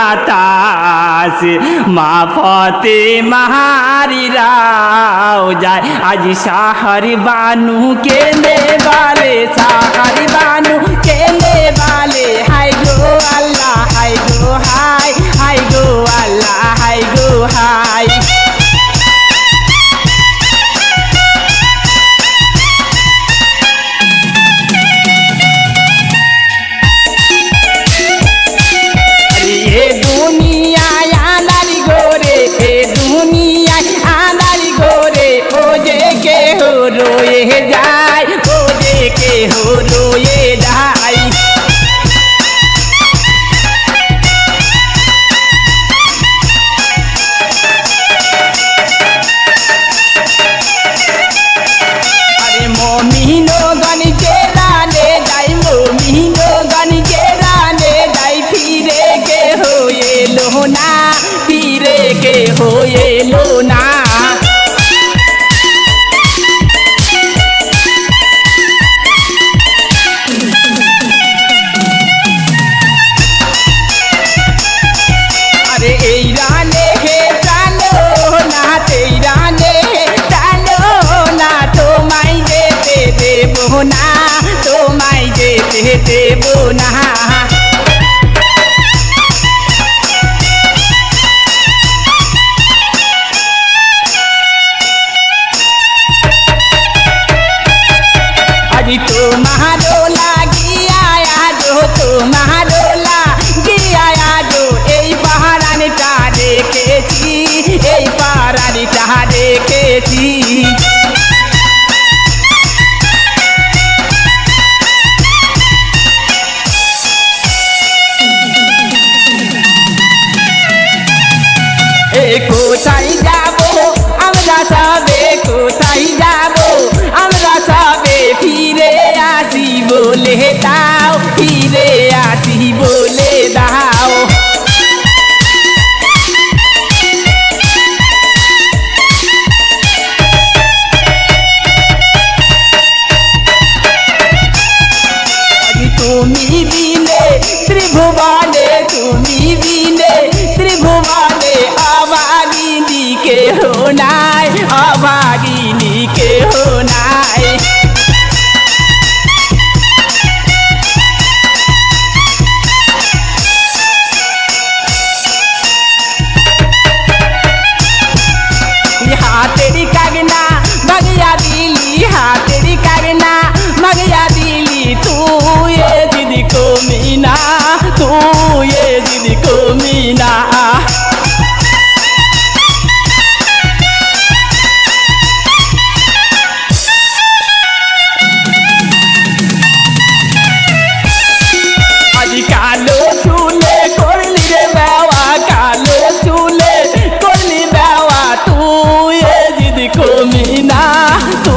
বাতাস মা ফতে মাহারিরাও যায় আজ শাহর বানু কেনে বালে শাহর বানু কেনে বালে হাই গো আল্লাহ হাই গো হাই হাই গো আল্লাহ হাই গো হাই रोए जाए ओ देखे हो रोए जाए अरे मोमिनो गन के राने जाए मोमिनो गन के राने जाए फिरे के हो ये लोना फिरे के हो ये लोना ना तो माई जेते देबो ना अजी तो महाडोला गिया जो तो महाडोला गिया जो এই পাহাড়ানিটা দেখেছি এই পাহাড়ানিটা দেখেছি কোথায় যাবো আমরা সবে কোথায় যাবো আমরা সবে ফিরে আসি বলে দাও ফিরে আসি বলে দাও তুমি বিনে ত্রিভুবনে তুমি বিনে ত্রিভুবনে अभागिनी के हो नाय अभागिनी के हो नाय हाथेरी कागना मगिया दिली हाथेरी कागना मगिया दिली तू ये दीदी को मीना तू ये दीदी को मीना कालो चूले करली रे बावा कालो चूले करली बावा तू ये जिद को मीना तू